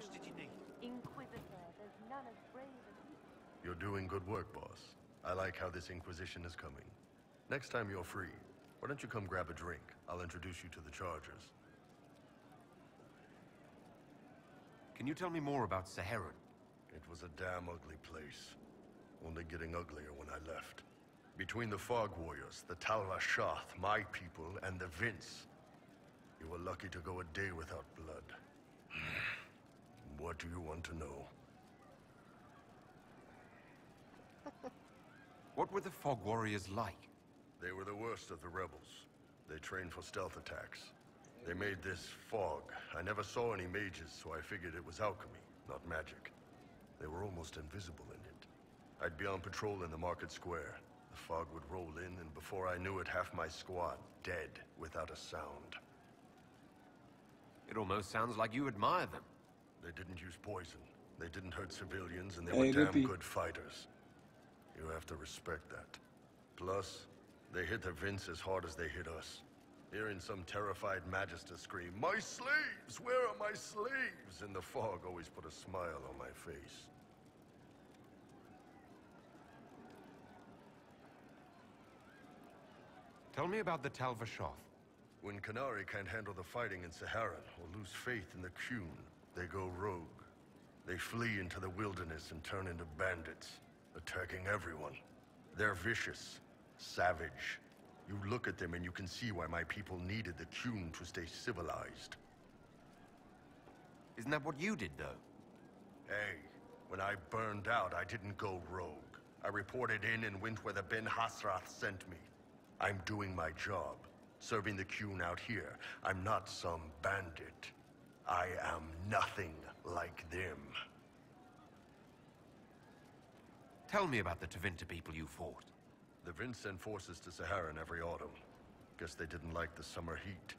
else did you need? Inquisitor, there's none as brave as you. You're doing good work, boss. I like how this Inquisition is coming. Next time you're free, why don't you come grab a drink? I'll introduce you to the Chargers. Can you tell me more about Saharan? It was a damn ugly place. Only getting uglier when I left. Between the Fog Warriors, the Tal-Vashoth, my people, and the Vince. You were lucky to go a day without blood. What do you want to know? What were the Fog Warriors like? They were the worst of the rebels. They trained for stealth attacks. They made this fog. I never saw any mages, so I figured it was alchemy, not magic. They were almost invisible in it. I'd be on patrol in the market square. The fog would roll in, and before I knew it, half my squad dead without a sound. It almost sounds like you admire them. They didn't use poison. They didn't hurt civilians, and they were damn good fighters. You have to respect that. Plus, they hit the Vince as hard as they hit us. Hearing some terrified Magister scream, "My slaves! Where are my slaves?" in the fog always put a smile on my face. Tell me about the Tal-Vashoth. When Qunari can't handle the fighting in Saharan or lose faith in the Qun, they go rogue. They flee into the wilderness and turn into bandits, attacking everyone. They're vicious, savage. You look at them and you can see why my people needed the Qun to stay civilized. Isn't that what you did, though? Hey, when I burned out, I didn't go rogue. I reported in and went where the Ben Hissrad sent me. I'm doing my job, serving the Qun out here. I'm not some bandit. I am nothing like them. Tell me about the Tevinter people you fought. The Vince sent forces to Saharan every autumn. Guess they didn't like the summer heat.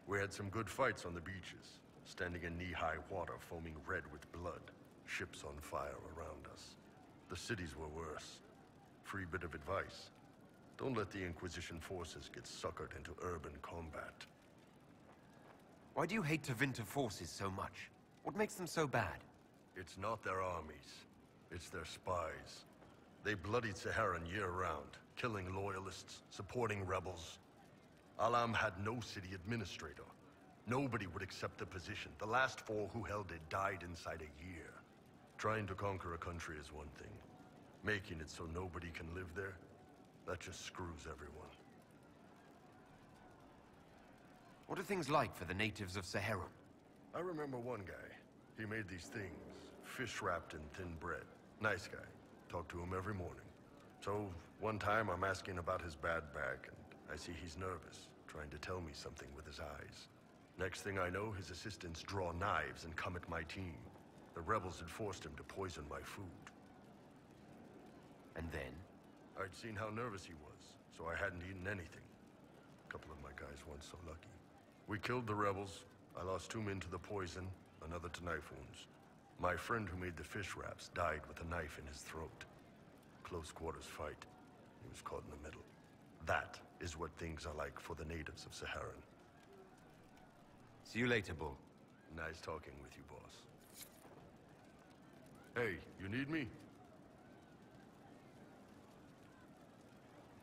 We had some good fights on the beaches, standing in knee-high water foaming red with blood, ships on fire around us. The cities were worse. Free bit of advice. Don't let the Inquisition forces get suckered into urban combat. Why do you hate Tevinter forces so much? What makes them so bad? It's not their armies. It's their spies. They bloodied Saharan year-round, killing loyalists, supporting rebels. Alam had no city administrator. Nobody would accept the position. The last 4 who held it died inside a year. Trying to conquer a country is one thing. Making it so nobody can live there, that just screws everyone. What are things like for the natives of Saharan? I remember one guy. He made these things, fish wrapped in thin bread. Nice guy. Talk to him every morning. So, one time I'm asking about his bad back, and I see he's nervous, trying to tell me something with his eyes. Next thing I know, his assistants draw knives and come at my team. The rebels had forced him to poison my food. And then? I'd seen how nervous he was, so I hadn't eaten anything. A couple of my guys weren't so lucky. We killed the rebels. I lost 2 men to the poison, another to knife wounds. My friend who made the fish wraps died with a knife in his throat. Close quarters fight. He was caught in the middle. That is what things are like for the natives of Saharan. See you later, Bull. Nice talking with you, boss. Hey, you need me?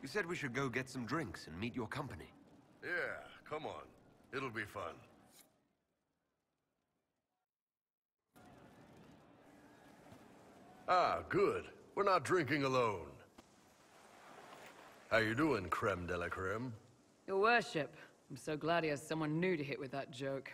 You said we should go get some drinks and meet your company. Yeah, come on. It'll be fun. Ah, good. We're not drinking alone. How you doing, Krem de la Krem? Your worship. I'm so glad he has someone new to hit with that joke.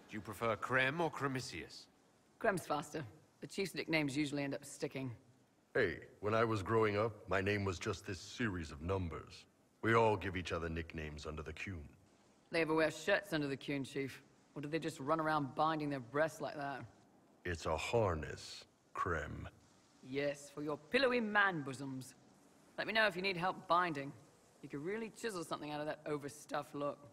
Do you prefer Krem or Kremisius? Krem's faster. The chief's nicknames usually end up sticking. Hey, when I was growing up, my name was just this series of numbers. We all give each other nicknames under the Qun. They ever wear shirts under the Qun, Chief? Or do they just run around binding their breasts like that? It's a harness, Krem. Yes, for your pillowy man bosoms. Let me know if you need help binding. You could really chisel something out of that overstuffed look.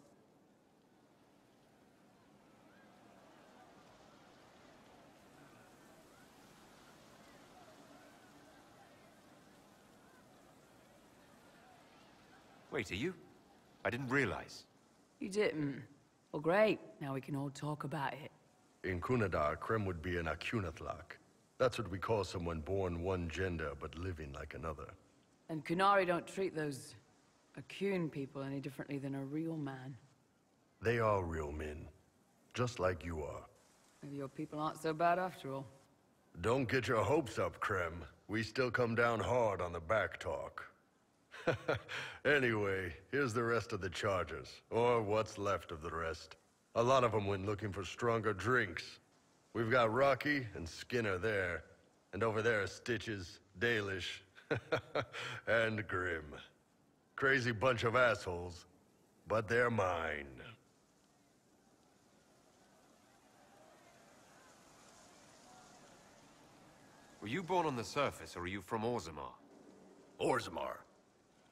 Wait, are you? I didn't realize. You didn't? Well, great. Now we can all talk about it. In Kunadar, Krem would be an Akunathlak. That's what we call someone born one gender but living like another. And Kunari don't treat those Akun people any differently than a real man. They are real men, just like you are. Maybe your people aren't so bad after all. Don't get your hopes up, Krem. We still come down hard on the back talk. Anyway, here's the rest of the charges, or what's left of the rest. A lot of them went looking for stronger drinks. We've got Rocky and Skinner there, and over there are Stitches, Dalish, and Grim. Crazy bunch of assholes, but they're mine. Were you born on the surface, or are you from Orzammar? Orzammar.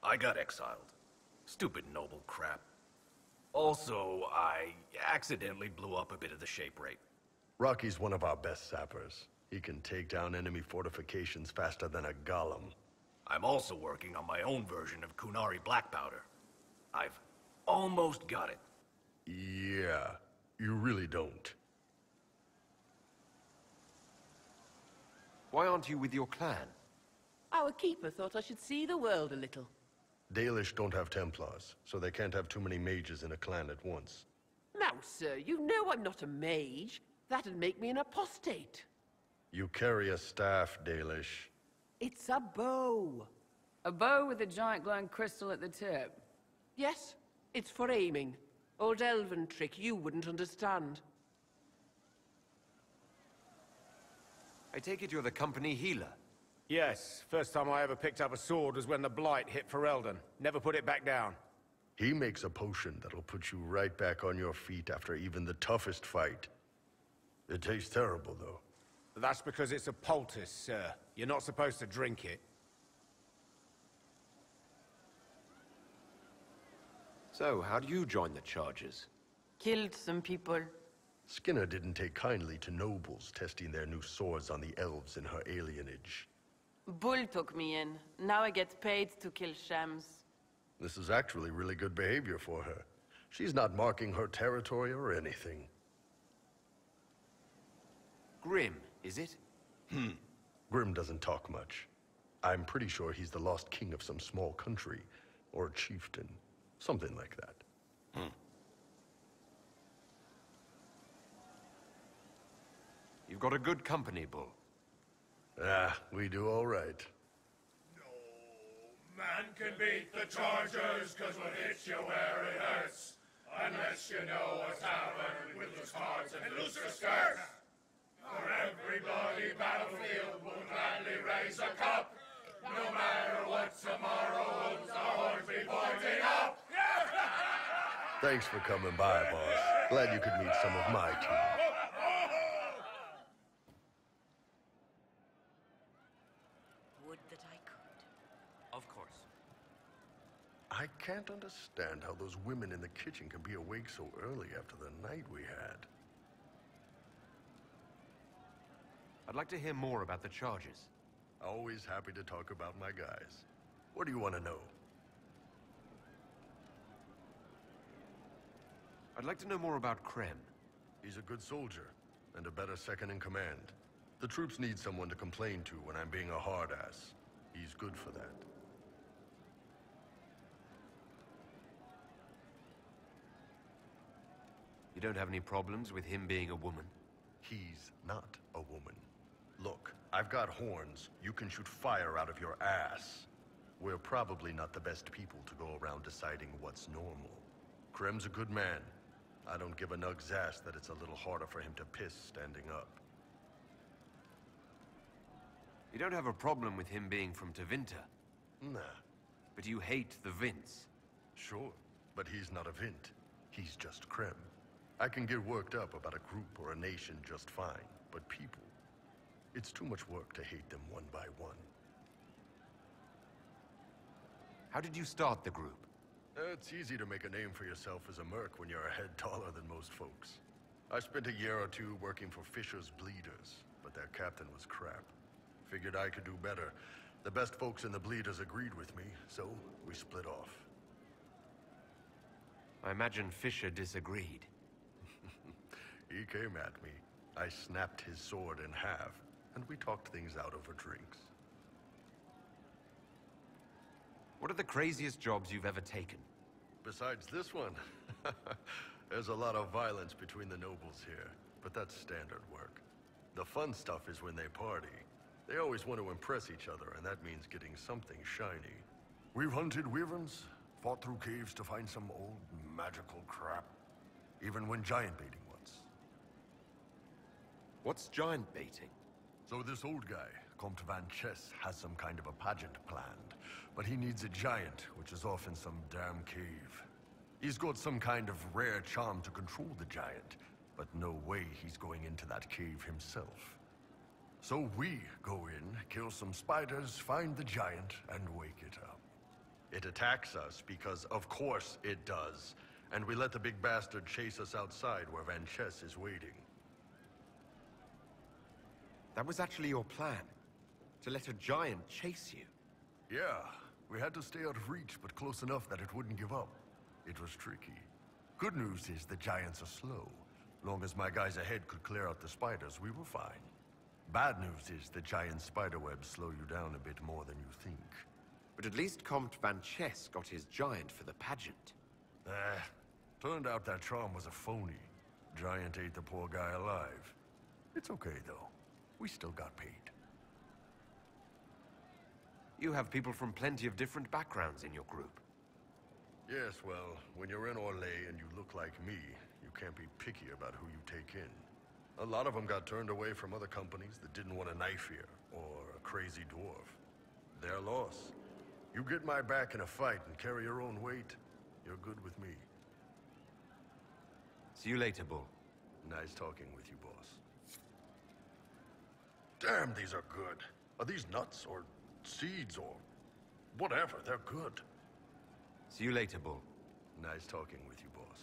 I got exiled. Stupid noble crap. Also, I accidentally blew up a bit of the shape rate. Rocky's one of our best sappers. He can take down enemy fortifications faster than a golem. I'm also working on my own version of Kunari black powder. I've almost got it. Yeah, you really don't. Why aren't you with your clan? Our keeper thought I should see the world a little. Dalish don't have Templars, so they can't have too many mages in a clan at once. Now, sir, you know I'm not a mage. That'd make me an apostate. You carry a staff, Dalish. It's a bow. A bow with a giant glowing crystal at the tip. Yes, it's for aiming. Old elven trick you wouldn't understand. I take it you're the company healer. Yes, first time I ever picked up a sword was when the Blight hit Ferelden. Never put it back down. He makes a potion that'll put you right back on your feet after even the toughest fight. It tastes terrible, though. That's because it's a poultice, sir. You're not supposed to drink it. So, how do you join the charges? Killed some people. Skinner didn't take kindly to nobles testing their new swords on the elves in her alienage. Bull took me in. Now I get paid to kill shams. This is actually really good behavior for her. She's not marking her territory or anything. Grim, is it? Grim doesn't talk much. I'm pretty sure he's the lost king of some small country, or chieftain. Something like that. You've got a good company, Bull. Ah, we do all right. No man can beat the Chargers, cause we'll hit you where it hurts. Unless you know a tavern with loose cards and looser skirts. For every bloody battlefield we'll gladly raise a cup. No matter what tomorrow holds, our horns be pointing up. Thanks for coming by, boss. Glad you could meet some of my team. Would that I could. Of course. I can't understand how those women in the kitchen can be awake so early after the night we had. I'd like to hear more about the charges. Always happy to talk about my guys. What do you want to know? I'd like to know more about Krem. He's a good soldier, and a better second-in-command. The troops need someone to complain to when I'm being a hard-ass. He's good for that. You don't have any problems with him being a woman? He's not a woman. Look, I've got horns. You can shoot fire out of your ass. We're probably not the best people to go around deciding what's normal. Krem's a good man. I don't give a nug's ass that it's a little harder for him to piss standing up. You don't have a problem with him being from Tevinter? Nah, But you hate the Vince? sure. But he's not a Vint. He's just Krem. I can get worked up about a group or a nation just fine. But people, it's too much work to hate them one by one. How did you start the group? It's easy to make a name for yourself as a merc when you're a head taller than most folks. I spent a year or two working for Fisher's Bleeders, but their captain was crap. Figured I could do better. The best folks in the Bleeders agreed with me, so we split off. I imagine Fisher disagreed. He came at me. I snapped his sword in half, and we talked things out over drinks. What are the craziest jobs you've ever taken? Besides this one, there's a lot of violence between the nobles here, but that's standard work. The fun stuff is when they party. They always want to impress each other, and that means getting something shiny. We've hunted wyverns, fought through caves to find some old magical crap. Even went giant baiting once. What's giant baiting? So this old guy, Comte Van Chess, has some kind of a pageant planned, but he needs a giant, which is off in some damn cave. He's got some kind of rare charm to control the giant, but no way he's going into that cave himself. So we go in, kill some spiders, find the giant, and wake it up. It attacks us because, of course, it does, and we let the big bastard chase us outside where Van Chess is waiting. That was actually your plan? To let a giant chase you? Yeah, we had to stay out of reach, but close enough that it wouldn't give up. It was tricky. Good news is the giants are slow. Long as my guys ahead could clear out the spiders, we were fine. Bad news is the giant spiderwebs slow you down a bit more than you think. But at least Comte Van Chess got his giant for the pageant. Turned out that charm was a phony. Giant ate the poor guy alive. It's okay, though. We still got paid. You have people from plenty of different backgrounds in your group. Yes, well, when you're in Orlais and you look like me, you can't be picky about who you take in. A lot of them got turned away from other companies that didn't want a knife here, or a crazy dwarf. Their loss. You get my back in a fight and carry your own weight, you're good with me. See you later, Bull. Nice talking with you, boss. Damn, these are good. Are these nuts, or seeds, or whatever? They're good. See you later, Bull. Nice talking with you, boss.